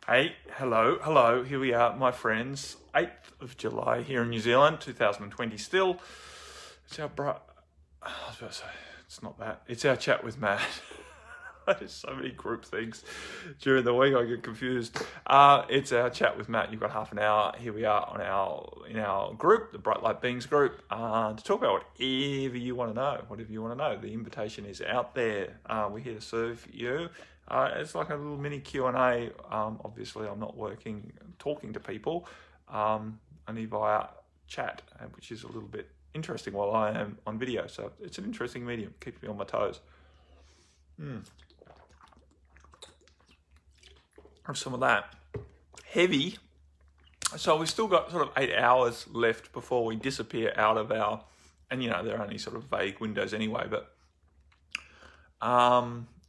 Hey, hello. Here we are, my friends. 8th of July here in New Zealand, 2020 still. It's our I was about to say, it's not that. It's our chat with Matt. There's so many group things during the week, I get confused. It's our chat with Matt. You've got half an hour. Here we are in our group, the Bright Light Beings group, to talk about whatever you want to know. Whatever you want to know. The invitation is out there. We're here to serve you. It's like a little mini Q&A. Obviously, I'm not talking to people, only via chat, which is a little bit interesting while I am on video. So it's an interesting medium. Keeps me on my toes. Have some of that. Heavy. So we've still got sort of 8 hours left before we disappear out of our, and they're only sort of vague windows anyway, but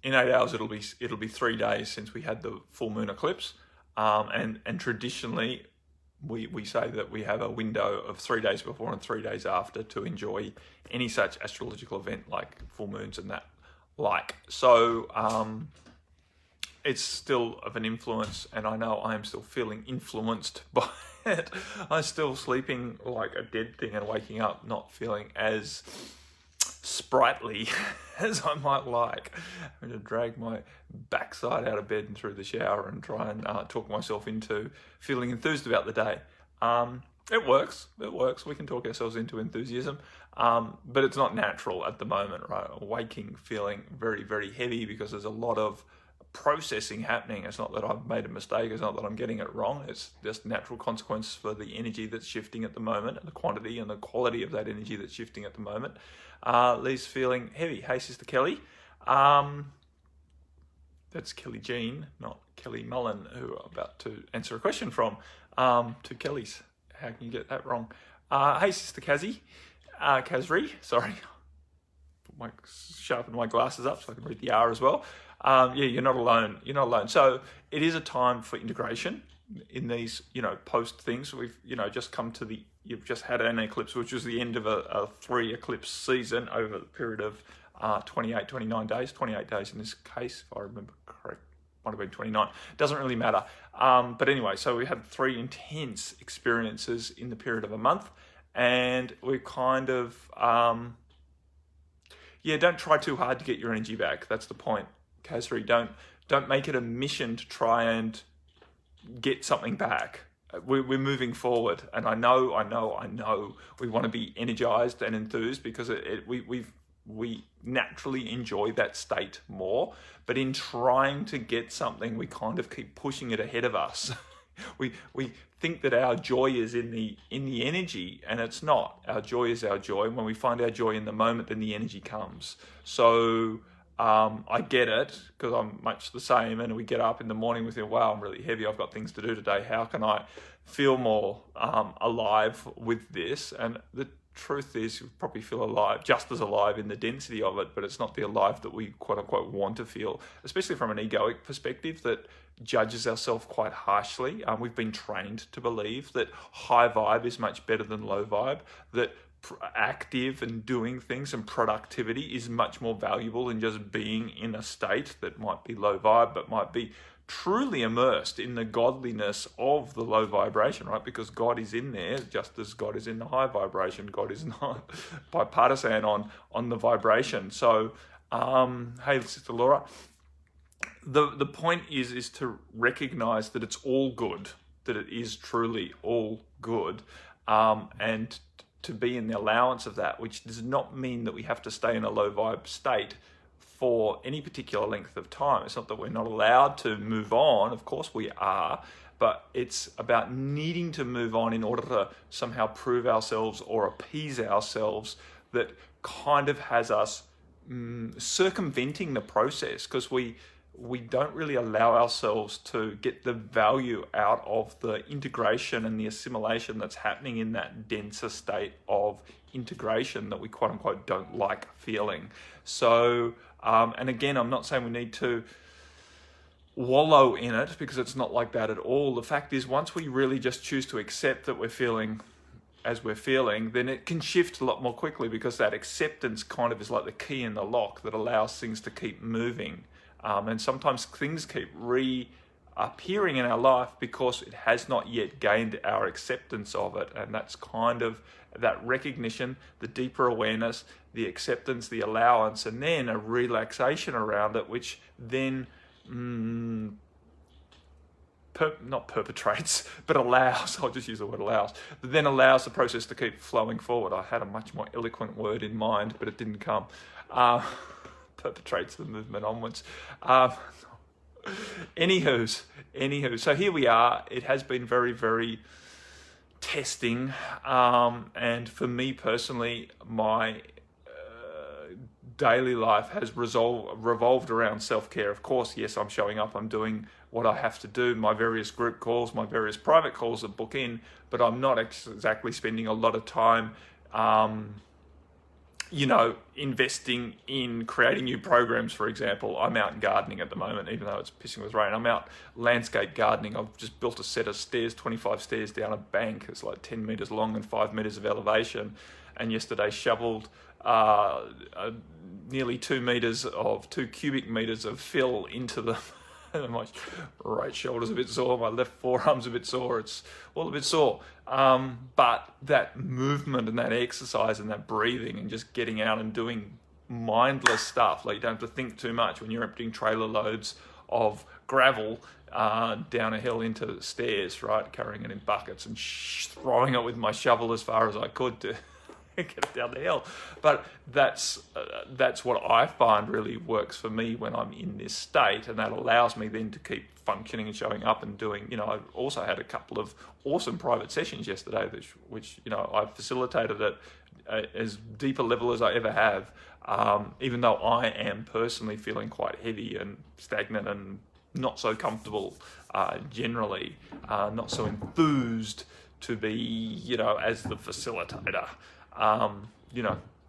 in 8 hours it'll be 3 days since we had the full moon eclipse, and traditionally we say that we have a window of 3 days before and 3 days after to enjoy any such astrological event like full moons and that like. So it's still of an influence, and I know I am still feeling influenced by it. I'm still sleeping like a dead thing and waking up not feeling as sprightly as I might like. I'm going to drag my backside out of bed and through the shower and try and talk myself into feeling enthused about the day. It works. We can talk ourselves into enthusiasm, but it's not natural at the moment, right? Waking feeling very, very heavy because there's a lot of processing happening. It's not that I've made a mistake. It's not that I'm getting it wrong. It's just natural consequence for the energy that's shifting at the moment, and the quantity and the quality of that energy that's shifting at the moment. Lee's feeling heavy. Hey, Sister Kelly. That's Kelly Jean, not Kelly Mullen, who I'm about to answer a question from. Two Kellys. How can you get that wrong? Hey, Sister Kazri. Sorry. Sharpen my glasses up so I can read the R as well. You're not alone. So it is a time for integration in these, post things. We've, just come to you've just had an eclipse, which was the end of a 3 eclipse season over the period of 29 days, 28 days in this case, if I remember correct. Might have been 29. Doesn't really matter. But anyway, so we had 3 intense experiences in the period of a month, and we're kind of, don't try too hard to get your energy back. That's the point, Kazri. Don't make it a mission to try and get something back. We're moving forward, and I know we want to be energized and enthused because we naturally enjoy that state more. But in trying to get something, we kind of keep pushing it ahead of us. we think that our joy is in the energy, and it's not. Our joy is our joy. And when we find our joy in the moment, then the energy comes. So I get it, because I'm much the same, and we get up in the morning with wow, I'm really heavy, I've got things to do today, how can I feel more alive with this? And the truth is, you probably feel alive, just as alive in the density of it, but it's not the alive that we quote unquote want to feel, especially from an egoic perspective that judges ourselves quite harshly. We've been trained to believe that high vibe is much better than low vibe, that active and doing things and productivity is much more valuable than just being in a state that might be low vibe, but might be truly immersed in the godliness of the low vibration, right? Because God is in there just as God is in the high vibration. God is not bipartisan on the vibration. So, hey, Sister Laura, the point is to recognize that it's all good, that it is truly all good, and to be in the allowance of that, which does not mean that we have to stay in a low vibe state for any particular length of time. It's not that we're not allowed to move on. Of course we are, but it's about needing to move on in order to somehow prove ourselves or appease ourselves. That kind of has us circumventing the process, because we don't really allow ourselves to get the value out of the integration and the assimilation that's happening in that denser state of integration that we quote unquote don't like feeling. So, and again, I'm not saying we need to wallow in it, because it's not like that at all. The fact is, once we really just choose to accept that we're feeling as we're feeling, then it can shift a lot more quickly, because that acceptance kind of is like the key in the lock that allows things to keep moving. And sometimes things keep appearing in our life because it has not yet gained our acceptance of it. And that's kind of that recognition, the deeper awareness, the acceptance, the allowance, and then a relaxation around it, which then not perpetrates, but allows, I'll just use the word allows, but then allows the process to keep flowing forward. I had a much more eloquent word in mind, but it didn't come. Perpetrates the movement onwards. Anywho, so here we are. It has been very, very testing, and for me personally, my daily life has revolved around self-care. Of course, yes, I'm showing up, I'm doing what I have to do, my various group calls, my various private calls that book in, but I'm not exactly spending a lot of time investing in creating new programs. For example, I'm out gardening at the moment, even though it's pissing with rain. I'm out landscape gardening. I've just built a set of stairs, 25 stairs down a bank. It's like 10 meters long and 5 meters of elevation. And yesterday shoveled nearly 2 cubic meters of fill into the my right shoulder's a bit sore, my left forearm's a bit sore, it's all a bit sore. But that movement and that exercise and that breathing and just getting out and doing mindless stuff, like you don't have to think too much when you're emptying trailer loads of gravel down a hill into stairs, right? Carrying it in buckets and throwing it with my shovel as far as I could to get it down the hill. But that's what I find really works for me when I'm in this state, and that allows me then to keep functioning and showing up and doing. I also had a couple of awesome private sessions yesterday, which I facilitated at as deep a level as I ever have. Even though I am personally feeling quite heavy and stagnant and not so comfortable, generally, not so enthused to be, as the facilitator.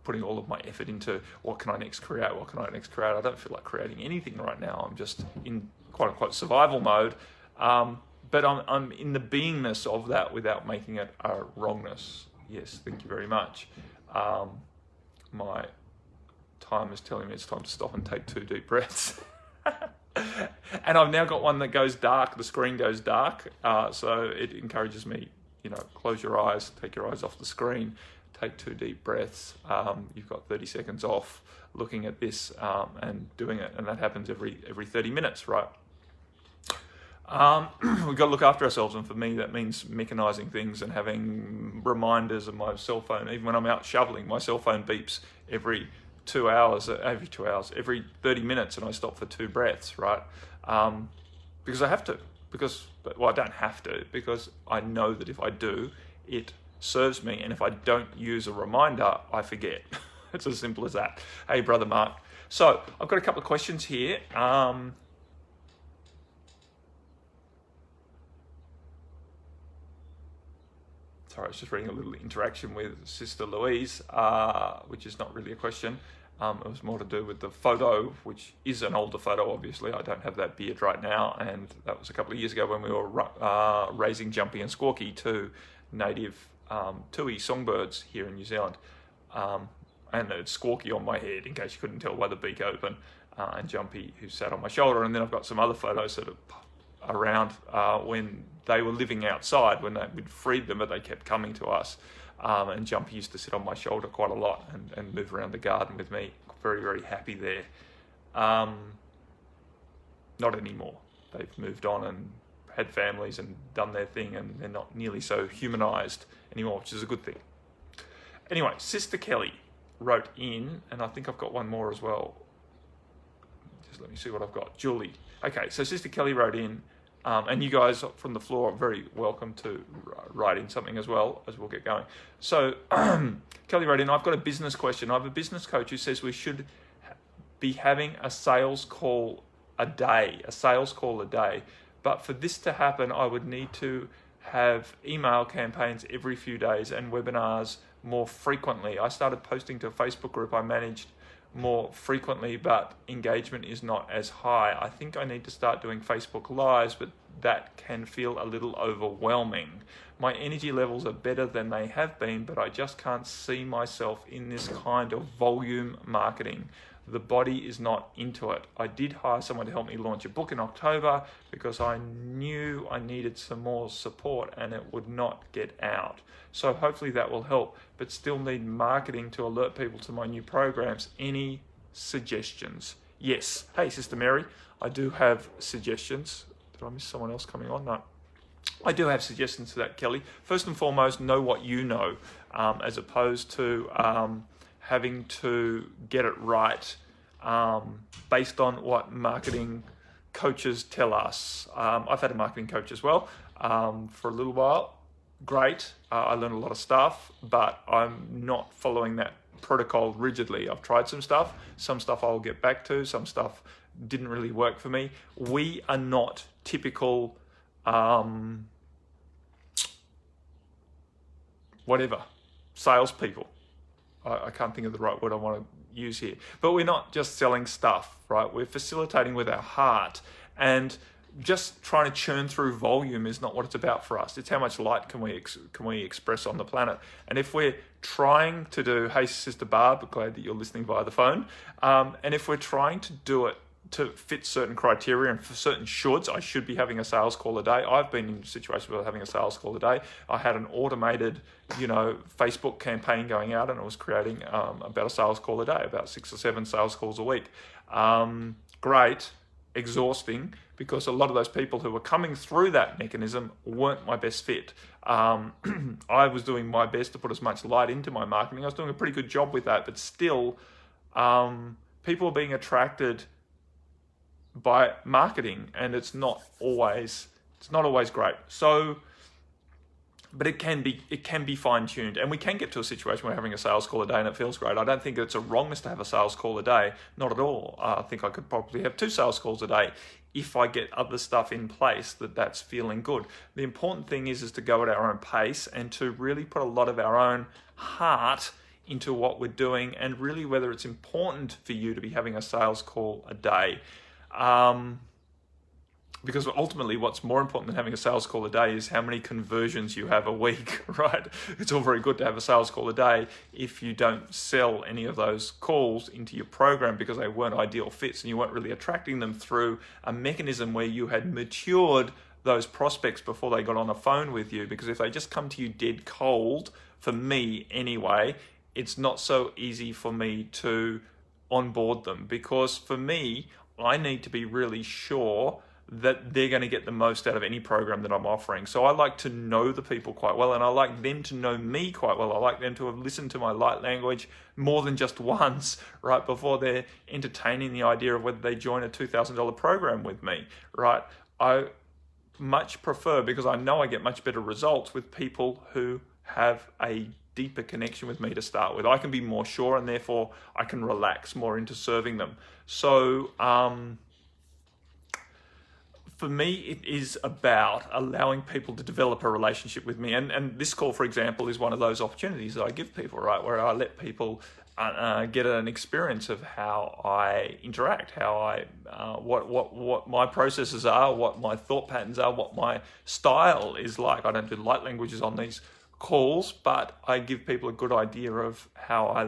Putting all of my effort into what can I next create? I don't feel like creating anything right now. I'm just in quote unquote survival mode. But I'm in the beingness of that without making it a wrongness. Yes, thank you very much. My time is telling me it's time to stop and take 2 deep breaths. And I've now got one that goes dark. The screen goes dark. So it encourages me, close your eyes, take your eyes off the screen. Take 2 deep breaths. You've got 30 seconds off looking at this and doing it, and that happens every 30 minutes, right? We've got to look after ourselves, and for me that means mechanizing things and having reminders of my cell phone. Even when I'm out shoveling, my cell phone beeps every 30 minutes, and I stop for 2 breaths, right? Because I have to. I don't have to, because I know that if I do, it serves me, and if I don't use a reminder, I forget. It's as simple as that. Hey, brother Mark. So I've got a couple of questions here. Sorry, I was just reading a little interaction with Sister Louise, which is not really a question. It was more to do with the photo, which is an older photo, obviously. I don't have that beard right now, and that was a couple of years ago when we were raising Jumpy and Squawky, 2 native tui songbirds here in New Zealand, and it's Squawky on my head, in case you couldn't tell by the beak open, and Jumpy who sat on my shoulder. And then I've got some other photos that are around when they were living outside, when we'd freed them, but they kept coming to us, and Jumpy used to sit on my shoulder quite a lot and move around the garden with me. Very, very happy there. Not anymore. They've moved on and had families and done their thing, and they're not nearly so humanized anymore, which is a good thing. Anyway, Sister Kelly wrote in, and I think I've got one more as well. Just let me see what I've got. Julie. Okay, so Sister Kelly wrote in, and you guys from the floor are very welcome to write in something as well as we'll get going. So Kelly wrote in, I've got a business question. I have a business coach who says we should be having a sales call a day. But for this to happen, I would need to have email campaigns every few days and webinars more frequently. I started posting to a Facebook group I managed more frequently, but engagement is not as high. I think I need to start doing Facebook Lives, but that can feel a little overwhelming. My energy levels are better than they have been, but I just can't see myself in this kind of volume marketing. The body is not into it. I did hire someone to help me launch a book in October because I knew I needed some more support and it would not get out. So hopefully that will help, but still need marketing to alert people to my new programs. Any suggestions? Yes. Hey, Sister Mary, I do have suggestions. Did I miss someone else coming on? No. I do have suggestions to that, Kelly. First and foremost, know what you know, as opposed to having to get it right based on what marketing coaches tell us. I've had a marketing coach as well for a little while. Great. I learned a lot of stuff, but I'm not following that protocol rigidly. I've tried some stuff. Some stuff I'll get back to. Some stuff didn't really work for me. We are not typical salespeople. I can't think of the right word I want to use here. But we're not just selling stuff, right? We're facilitating with our heart. And just trying to churn through volume is not what it's about for us. It's how much light can we express on the planet. And if we're trying to do, hey, Sister Barb, glad that you're listening via the phone. And if we're trying to do it to fit certain criteria and for certain shoulds, I should be having a sales call a day. I've been in situations where having a sales call a day. I had an automated, Facebook campaign going out, and it was creating about a sales call a day, about 6 or 7 sales calls a week. Great, exhausting, because a lot of those people who were coming through that mechanism weren't my best fit. I was doing my best to put as much light into my marketing. I was doing a pretty good job with that, but still, people are being attracted by marketing, and it's not always great. So, but it can be fine-tuned, and we can get to a situation where having a sales call a day and it feels great. I don't think it's a wrongness to have a sales call a day, not at all. I think I could probably have 2 sales calls a day if I get other stuff in place that's feeling good. The important thing is to go at our own pace and to really put a lot of our own heart into what we're doing, and really whether it's important for you to be having a sales call a day. Because ultimately what's more important than having a sales call a day is how many conversions you have a week, right? It's all very good to have a sales call a day if you don't sell any of those calls into your program because they weren't ideal fits and you weren't really attracting them through a mechanism where you had matured those prospects before they got on a phone with you. Because if they just come to you dead cold, for me anyway, it's not so easy for me to onboard them, because for me, I need to be really sure that they're going to get the most out of any program that I'm offering. So I like to know the people quite well, and I like them to know me quite well. I like them to have listened to my light language more than just once, right, before they're entertaining the idea of whether they join a $2,000 program with me, right? I much prefer, because I know I get much better results with people who have a deeper connection with me to start with. I can be more sure, and therefore I can relax more into serving them. So for me, it is about allowing people to develop a relationship with me. And this call, for example, is one of those opportunities that I give people, right, where I let people get an experience of how I interact, how I what my processes are, what my thought patterns are, what my style is like. I don't do light languages on these calls, but I give people a good idea of how I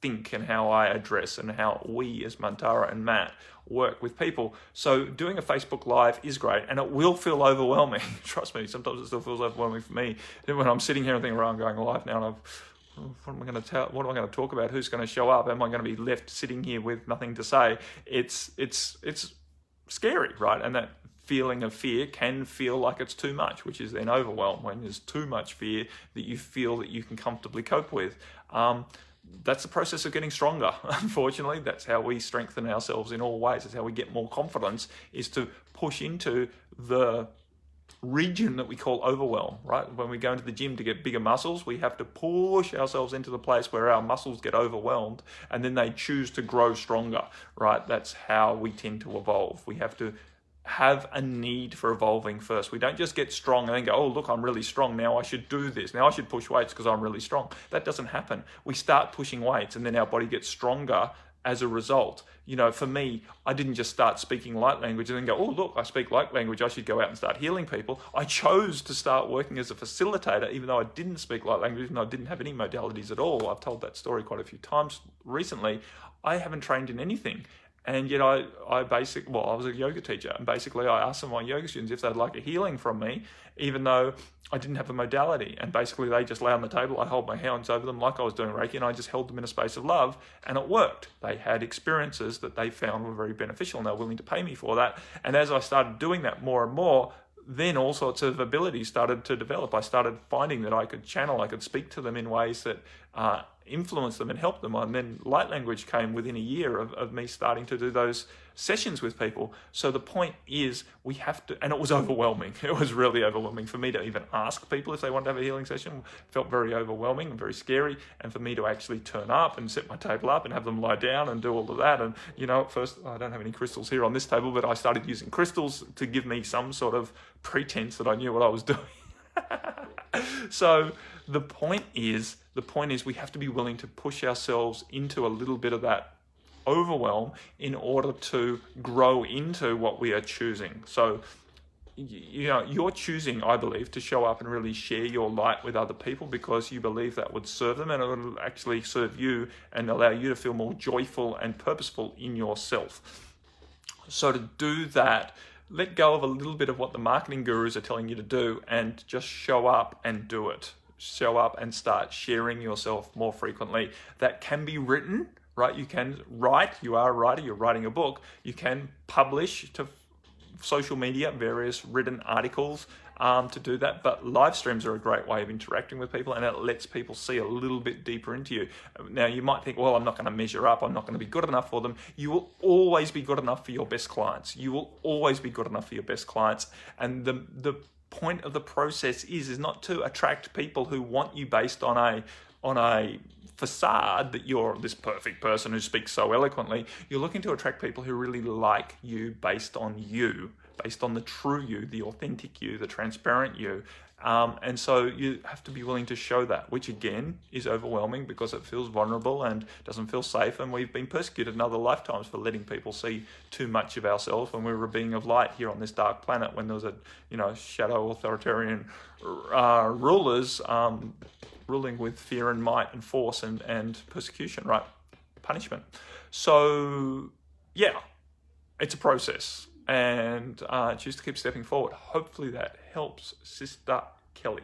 think and how I address and how we as Mantara and Matt work with people. So doing a Facebook Live is great, and it will feel overwhelming. Trust me, sometimes it still feels overwhelming for me. And when I'm sitting here and thinking, I'm going live now, and what am I going to tell? What am I going to talk about? Who's going to show up? Am I going to be left sitting here with nothing to say? It's scary, right? And that feeling of fear can feel like it's too much, which is then overwhelm, when there's too much fear that you feel that you can comfortably cope with. That's the process of getting stronger. Unfortunately, that's how we strengthen ourselves in all ways. That's how we get more confidence, is to push into the region that we call overwhelm, right? When we go into the gym to get bigger muscles, we have to push ourselves into the place where our muscles get overwhelmed, and then they choose to grow stronger, right? That's how we tend to evolve. We have to have a need for evolving first. We don't just get strong and then go, oh, look, I'm really strong. Now I should do this. Now I should push weights because I'm really strong. That doesn't happen. We start pushing weights, and then our body gets stronger as a result. You know, for me, I didn't just start speaking light language and then go, oh, look, I speak light language, I should go out and start healing people. I chose to start working as a facilitator, even though I didn't speak light language and I didn't have any modalities at all. I've told that story quite a few times recently. I haven't trained in anything. And yet I was a yoga teacher, and basically I asked some of my yoga students if they'd like a healing from me, even though I didn't have a modality. And basically they just lay on the table, I hold my hands over them like I was doing Reiki, and I just held them in a space of love, and it worked. They had experiences that they found were very beneficial, and they were willing to pay me for that. And as I started doing that more and more, then all sorts of abilities started to develop. I started finding that I could channel, I could speak to them in ways that influence them and help them. And then light language came within a year of me starting to do those sessions with people. So the point is, we have to, and it was overwhelming. It was really overwhelming for me to even ask people if they wanted to have a healing session. It felt very overwhelming and very scary. And for me to actually turn up and set my table up and have them lie down and do all of that. And, you know, at first, I don't have any crystals here on this table, but I started using crystals to give me some sort of pretense that I knew what I was doing. So the point is we have to be willing to push ourselves into a little bit of that overwhelm in order to grow into what we are choosing. So, you know, you're choosing, I believe, to show up and really share your light with other people because you believe that would serve them, and it would actually serve you and allow you to feel more joyful and purposeful in yourself. So to do that, let go of a little bit of what the marketing gurus are telling you to do and just show up and do it. Show up and start sharing yourself more frequently. That can be written, right? You can write. You are a writer. You're writing a book. You can publish to social media, various written articles to do that. But live streams are a great way of interacting with people, and it lets people see a little bit deeper into you. Now, you might think, well, I'm not going to measure up. I'm not going to be good enough for them. You will always be good enough for your best clients. You will always be good enough for your best clients. And the point of the process is not to attract people who want you based on a facade that you're this perfect person who speaks so eloquently. You're looking to attract people who really like you based on the true you, the authentic you, the transparent you. And so you have to be willing to show that, which again is overwhelming because it feels vulnerable and doesn't feel safe. And we've been persecuted in other lifetimes for letting people see too much of ourselves when we were a being of light here on this dark planet, when there was shadow authoritarian rulers ruling with fear and might and force and persecution, right? Punishment. So yeah, it's a process. And choose to keep stepping forward. Hopefully that helps, Sister Kelly.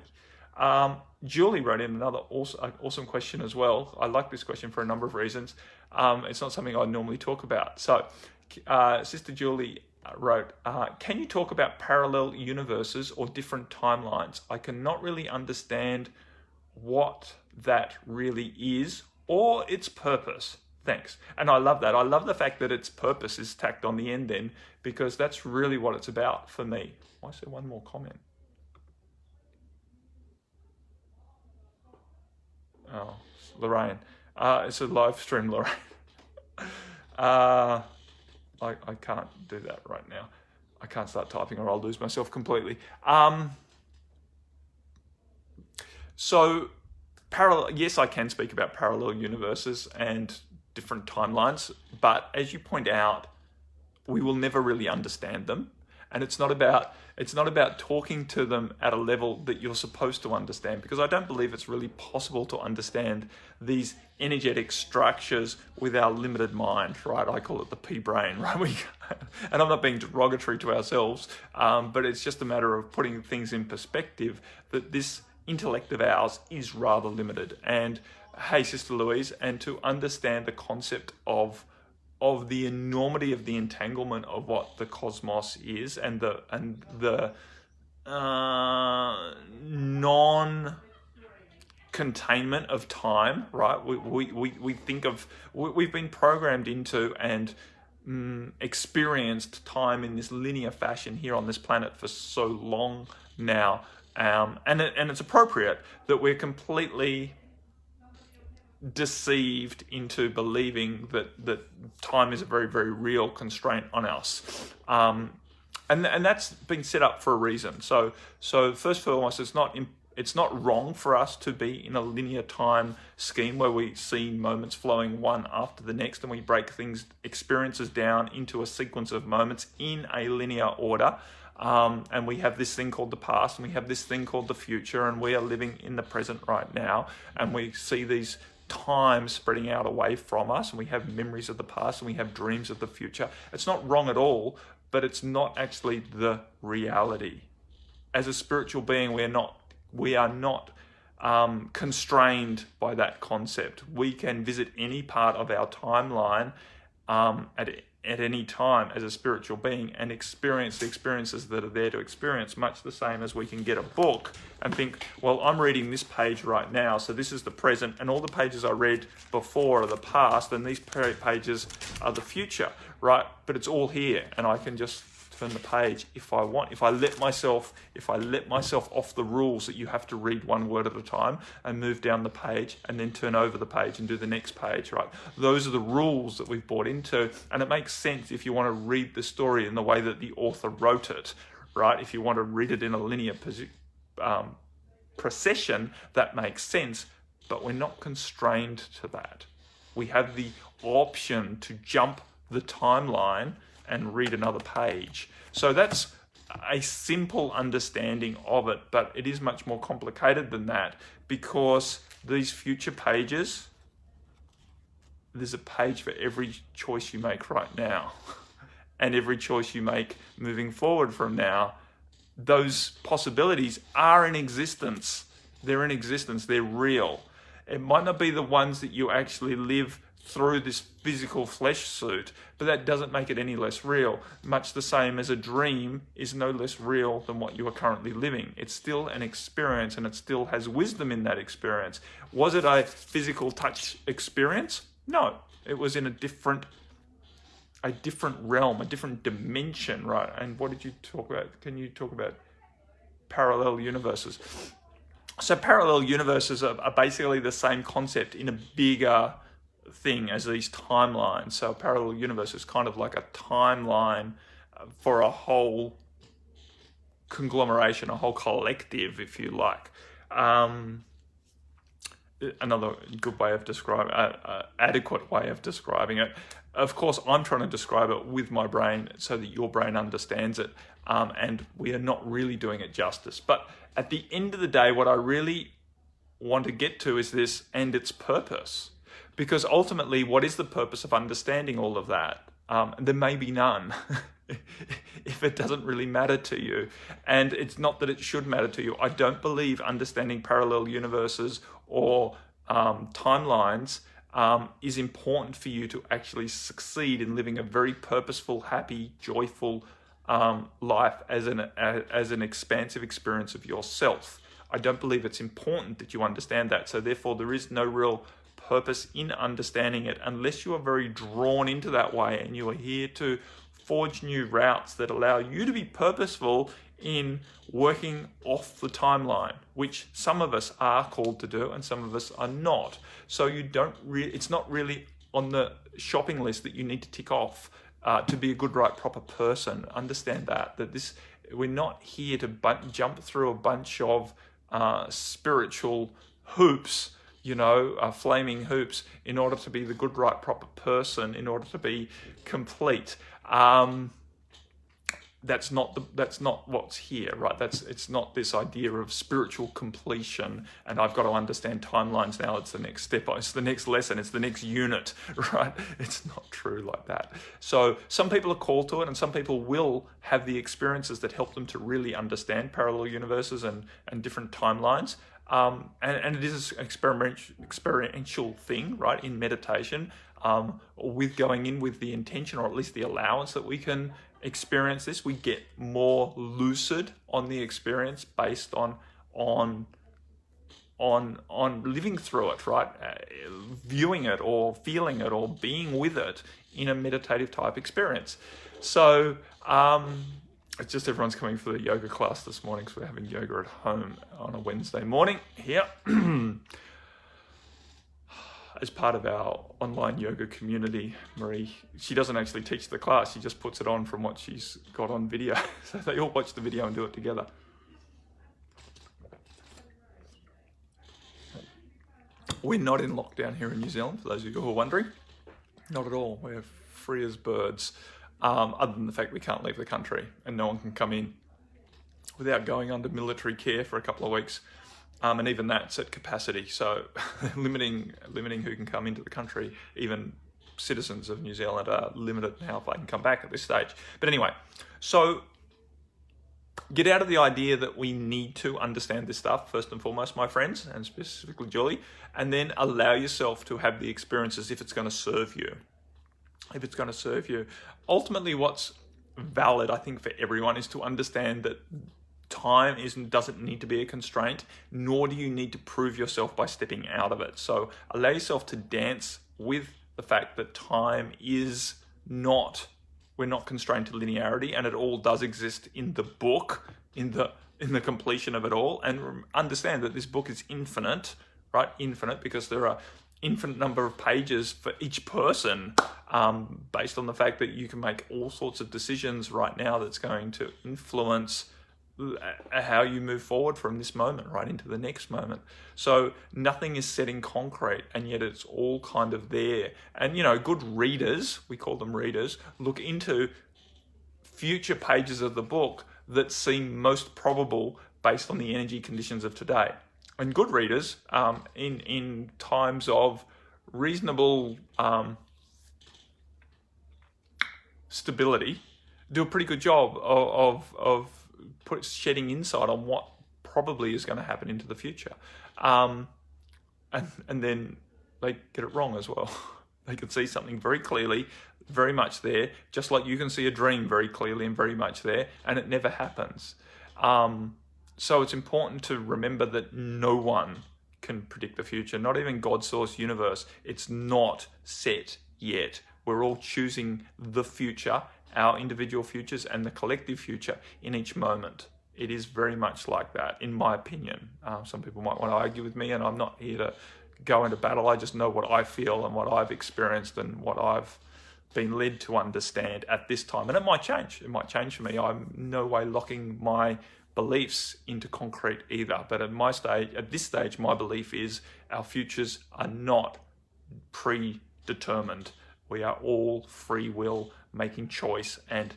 Julie wrote in another awesome question as well. I like this question for a number of reasons. It's not something I normally talk about. So Sister Julie wrote, can you talk about parallel universes or different timelines? I cannot really understand what that really is or its purpose. Thanks. And I love that. I love the fact that its purpose is tacked on the end then, because that's really what it's about for me. Why is there one more comment? Oh, Lorraine. It's a live stream, Lorraine. I can't do that right now. I can't start typing or I'll lose myself completely. So parallel, yes, I can speak about parallel universes and different timelines, but as you point out, we will never really understand them, and it's not about talking to them at a level that you're supposed to understand, because I don't believe it's really possible to understand these energetic structures with our limited mind, right? I call it the pea brain, right? And I'm not being derogatory to ourselves, but it's just a matter of putting things in perspective that this intellect of ours is rather limited. And hey, Sister Louise, and to understand the concept of the enormity of the entanglement of what the cosmos is, and the non-containment of time, right? We think of, we've been programmed into and experienced time in this linear fashion here on this planet for so long now, and it's appropriate that we're completely deceived into believing that time is a very, very real constraint on us. And that's been set up for a reason. So first and foremost, It's not wrong for us to be in a linear time scheme where we see moments flowing one after the next, and we break experiences down into a sequence of moments in a linear order. And we have this thing called the past, and we have this thing called the future, and we are living in the present right now, and we see these times spreading out away from us, and we have memories of the past, and we have dreams of the future. It's not wrong at all, but it's not actually the reality. As a spiritual being, we are not constrained by that concept. We can visit any part of our timeline at any time as a spiritual being and experience the experiences that are there to experience, much the same as we can get a book and think, well, I'm reading this page right now, so this is the present, and all the pages I read before are the past, and these pages are the future, right? But it's all here, and I can just turn the page if I want. If I let myself off the rules that you have to read one word at a time and move down the page and then turn over the page and do the next page, right? Those are the rules that we've bought into, and it makes sense if you want to read the story in the way that the author wrote it, right? If you want to read it in a linear procession, that makes sense, but we're not constrained to that. We have the option to jump the timeline and read another page. So that's a simple understanding of it, but it is much more complicated than that, because these future pages, there's a page for every choice you make right now and every choice you make moving forward from now. Those possibilities are in existence. They're in existence. They're real. It might not be the ones that you actually live through this physical flesh suit, but that doesn't make it any less real. Much the same as a dream is no less real than what you are currently living. It's still an experience, and it still has wisdom in that experience. Was it a physical touch experience? No, it was in a different realm, a different dimension, right? And what did you talk about? Can you talk about parallel universes? So parallel universes are basically the same concept in a bigger thing as these timelines. So a parallel universe is kind of like a timeline for a whole conglomeration, a whole collective, if you like. Another good way of describing, adequate way of describing it. Of course, I'm trying to describe it with my brain so that your brain understands it, and we are not really doing it justice. But at the end of the day, what I really want to get to is this and its purpose. Because ultimately, what is the purpose of understanding all of that? There may be none if it doesn't really matter to you. And it's not that it should matter to you. I don't believe understanding parallel universes or timelines is important for you to actually succeed in living a very purposeful, happy, joyful life as an expansive experience of yourself. I don't believe it's important that you understand that. So therefore, there is no real purpose in understanding it unless you are very drawn into that way, and you are here to forge new routes that allow you to be purposeful in working off the timeline, which some of us are called to do and some of us are not. So it's not really on the shopping list that you need to tick off to be a good, right, proper person. Understand that we're not here to jump through a bunch of spiritual hoops, flaming hoops, in order to be the good, right, proper person, in order to be complete. That's not what's here, right? It's not this idea of spiritual completion, and I've got to understand timelines now. It's the next step. It's the next lesson. It's the next unit, right? It's not true like that. So some people are called to it, and some people will have the experiences that help them to really understand parallel universes and different timelines. And it is an experiential thing, right, in meditation, with going in with the intention, or at least the allowance, that we can experience this. We get more lucid on the experience based on living through it, right, viewing it or feeling it or being with it in a meditative type experience. So it's just everyone's coming for the yoga class this morning, because we're having yoga at home on a Wednesday morning here. As part of our online yoga community, Marie, she doesn't actually teach the class, she just puts it on from what she's got on video. So they all watch the video and do it together. We're not in lockdown here in New Zealand, for those of you who are wondering. Not at all. We're free as birds, other than the fact we can't leave the country and no one can come in without going under military care for a couple of weeks. And even that's at capacity. So limiting who can come into the country. Even citizens of New Zealand are limited now if they can come back at this stage. But anyway, so get out of the idea that we need to understand this stuff, first and foremost, my friends, and specifically Julie, and then allow yourself to have the experiences if it's going to serve you. If it's going to serve you. Ultimately, what's valid, I think, for everyone is to understand that time doesn't need to be a constraint, nor do you need to prove yourself by stepping out of it. So allow yourself to dance with the fact that time is not, we're not constrained to linearity, and it all does exist in the book, in the completion of it all, and understand that this book is infinite, right? Infinite, because there are infinite number of pages for each person, based on the fact that you can make all sorts of decisions right now that's going to influence how you move forward from this moment right into the next moment. So nothing is set in concrete, and yet it's all kind of there. And good readers, we call them readers, look into future pages of the book that seem most probable based on the energy conditions of today. And good readers, in times of reasonable stability, do a pretty good job of shedding insight on what probably is going to happen into the future. And then they get it wrong as well. They can see something very clearly, very much there, just like you can see a dream very clearly and very much there, and it never happens. So it's important to remember that no one can predict the future, not even God's source universe. It's not set yet. We're all choosing the future, our individual futures and the collective future in each moment. It is very much like that, in my opinion. Some people might want to argue with me, and I'm not here to go into battle. I just know what I feel and what I've experienced and what I've been led to understand at this time. And it might change. It might change for me. I'm no way locking my beliefs into concrete either. But at this stage, my belief is our futures are not predetermined. We are all free will, making choice and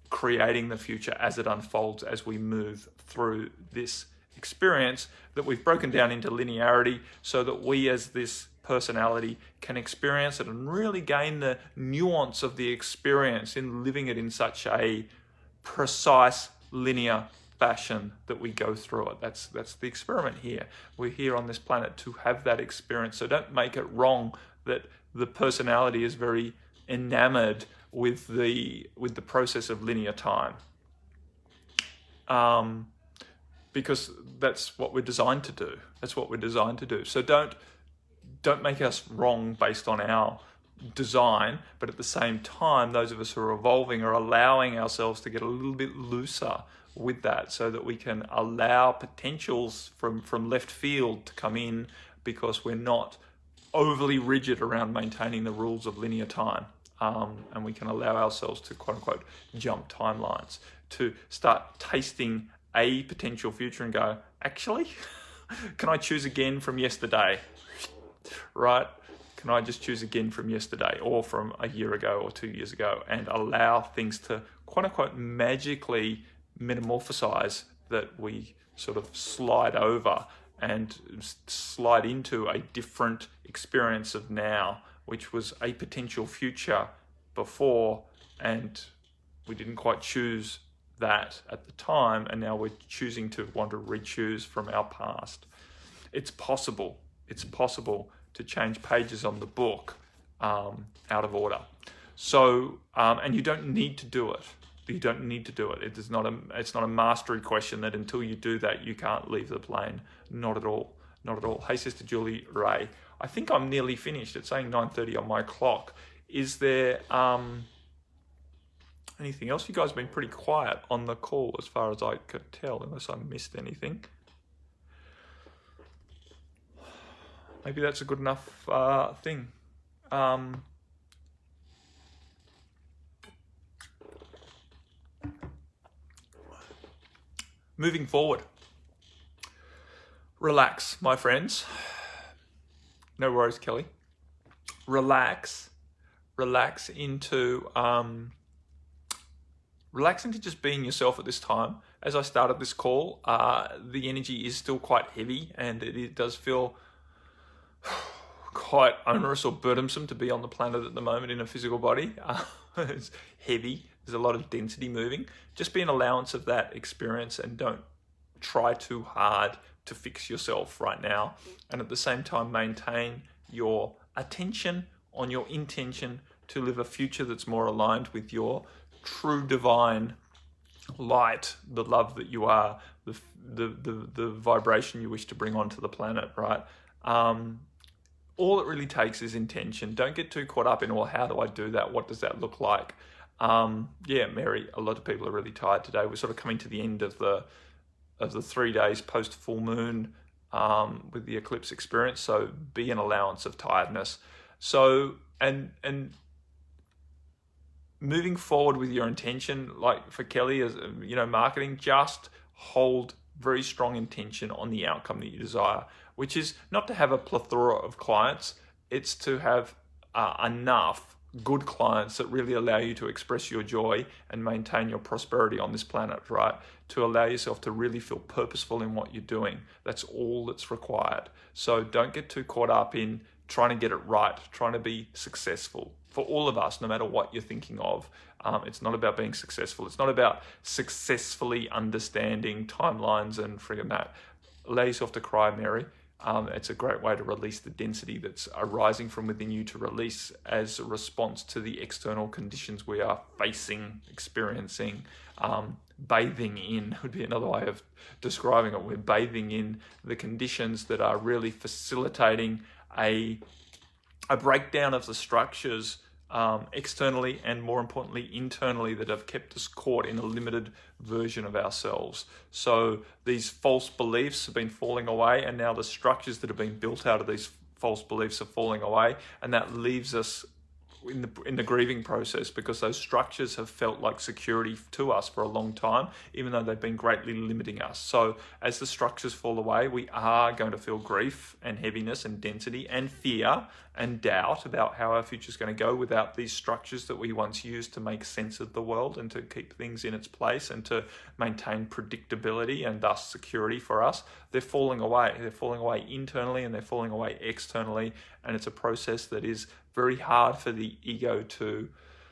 creating the future as it unfolds as we move through this experience that we've broken down into linearity, so that we as this personality can experience it and really gain the nuance of the experience in living it in such a precise linear fashion that we go through it. That's the experiment here. We're here on this planet to have that experience. So don't make it wrong that the personality is very enamored with the process of linear time, because that's what we're designed to do. That's what we're designed to do. So don't make us wrong based on our design, but at the same time, those of us who are evolving are allowing ourselves to get a little bit looser with that, so that we can allow potentials from left field to come in, because we're not overly rigid around maintaining the rules of linear time. And we can allow ourselves to, quote unquote, jump timelines, to start tasting a potential future and go, actually, can I choose again from yesterday? Right? Can I just choose again from yesterday, or from a year ago or 2 years ago, and allow things to, quote unquote, magically metamorphosize, that we sort of slide over and slide into a different experience of now, which was a potential future before, and we didn't quite choose that at the time, and now we're choosing to want to re-choose from our past. It's possible. It's possible to change pages on the book out of order. So, and you don't need to do it. You don't need to do it. It's not a mastery question that until you do that, you can't leave the plane. Not at all. Not at all. Hey, Sister Julie Ray. I think I'm nearly finished. It's saying 9:30 on my clock. Is there anything else? You guys have been pretty quiet on the call as far as I could tell, unless I missed anything. Maybe that's a good enough thing. Moving forward. Relax, my friends. No worries, Kelly. Relax into just being yourself at this time. As I started this call, the energy is still quite heavy, and it does feel quite onerous or burdensome to be on the planet at the moment in a physical body. It's heavy. There's a lot of density moving. Just be an allowance of that experience, and don't try too hard to fix yourself right now. And at the same time, maintain your attention on your intention to live a future that's more aligned with your true divine light, the love that you are, the vibration you wish to bring onto the planet, right? All it really takes is intention. Don't get too caught up in, well, how do I do that? What does that look like? Mary, a lot of people are really tired today. We're sort of coming to the end of the 3 days post full moon with the eclipse experience. So be an allowance of tiredness. So, and moving forward with your intention, like for Kelly, as marketing, just hold very strong intention on the outcome that you desire, which is not to have a plethora of clients. It's to have enough good clients that really allow you to express your joy and maintain your prosperity on this planet, right? To allow yourself to really feel purposeful in what you're doing. That's all that's required. So don't get too caught up in trying to get it right, trying to be successful. For all of us, no matter what you're thinking of, it's not about being successful. It's not about successfully understanding timelines and friggin' that. Allow yourself to cry, Mary. It's a great way to release the density that's arising from within you, to release as a response to the external conditions we are facing, experiencing. Bathing in would be another way of describing it. We're bathing in the conditions that are really facilitating a breakdown of the structures externally, and more importantly internally, that have kept us caught in a limited version of ourselves. So these false beliefs have been falling away, and now the structures that have been built out of these false beliefs are falling away, and that leaves us in the grieving process, because those structures have felt like security to us for a long time, even though they've been greatly limiting us. So as the structures fall away, we are going to feel grief and heaviness and density and fear and doubt about how our future is going to go without these structures that we once used to make sense of the world and to keep things in its place and to maintain predictability and thus security for us. They're falling away. They're falling away internally, and they're falling away externally. And it's a process that is very hard for the ego to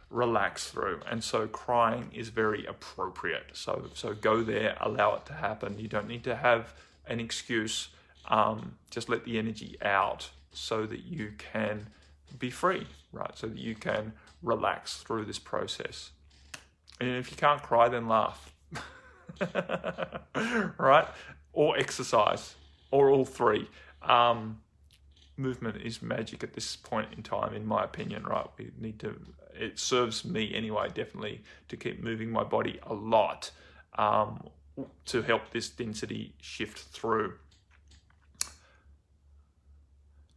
relax through. And so crying is very appropriate. So go there, allow it to happen. You don't need to have an excuse. Just let the energy out so that you can be free, right? So that you can relax through this process. And if you can't cry, then laugh, right? Or exercise, or all three. Movement is magic at this point in time, in my opinion, right? We need to, it serves me anyway, definitely, to keep moving my body a lot to help this density shift through.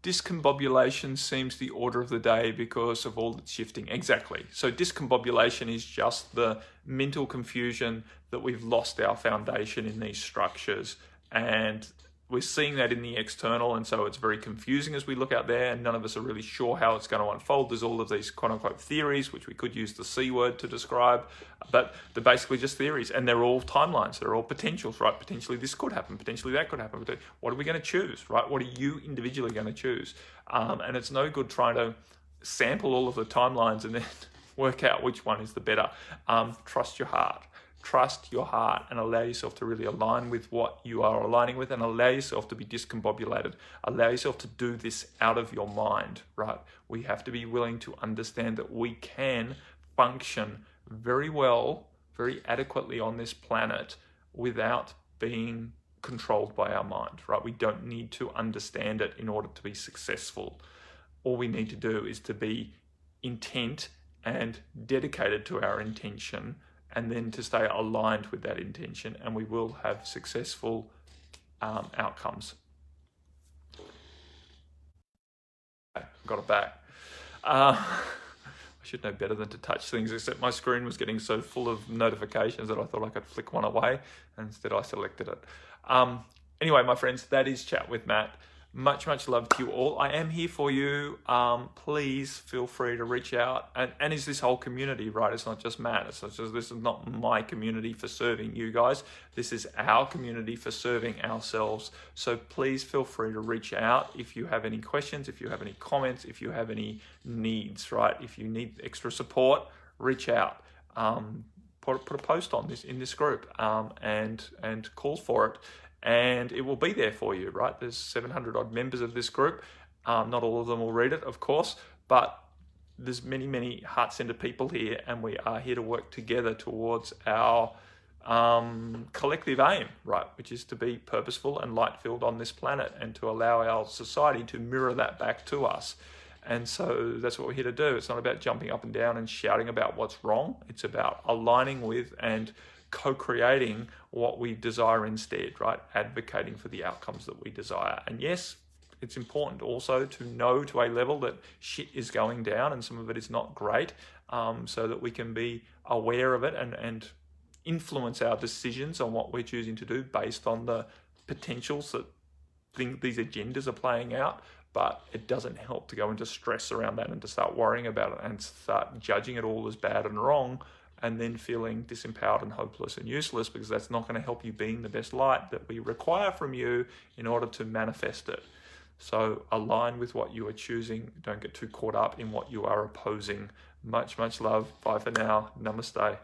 Discombobulation seems the order of the day because of all that's shifting. Exactly. So discombobulation is just the mental confusion that we've lost our foundation in these structures, and we're seeing that in the external, and so it's very confusing as we look out there, and none of us are really sure how it's going to unfold. There's all of these quote-unquote theories, which we could use the C word to describe, but they're basically just theories, and they're all timelines. They're all potentials, right? Potentially this could happen, potentially that could happen. What are we going to choose, right? What are you individually going to choose? And it's no good trying to sample all of the timelines and then work out which one is the better. Trust your heart. Trust your heart and allow yourself to really align with what you are aligning with, and allow yourself to be discombobulated. Allow yourself to do this out of your mind, right? We have to be willing to understand that we can function very well, very adequately on this planet without being controlled by our mind, right? We don't need to understand it in order to be successful. All we need to do is to be intent and dedicated to our intention, and then to stay aligned with that intention, and we will have successful outcomes. Okay, got it back. I should know better than to touch things, except my screen was getting so full of notifications that I thought I could flick one away, and instead I selected it. Anyway, my friends, that is Chat with Matt. Much love to you all. I am here for you. Please feel free to reach out. And it's this whole community, right? It's not just Matt. It's not just, this is not my community for serving you guys. This is our community for serving ourselves. So please feel free to reach out if you have any questions, if you have any comments, if you have any needs, right? If you need extra support, reach out. Put a post on this in this group and call for it. And it will be there for you, right? There's 700 odd members of this group. Not all of them will read it, of course, but there's many heart-centered people here, and we are here to work together towards our collective aim, right? Which is to be purposeful and light-filled on this planet, and to allow our society to mirror that back to us. And so that's what we're here to do. It's not about jumping up and down and shouting about what's wrong. It's about aligning with and co-creating what we desire instead, right? Advocating for the outcomes that we desire. And yes, it's important also to know to a level that shit is going down and some of it is not great, so that we can be aware of it and influence our decisions on what we're choosing to do based on the potentials that these agendas are playing out. But it doesn't help to go into stress around that and to start worrying about it and start judging it all as bad and wrong, and then feeling disempowered and hopeless and useless, because that's not going to help you being the best light that we require from you in order to manifest it. So align with what you are choosing. Don't get too caught up in what you are opposing. Much love. Bye for now. Namaste.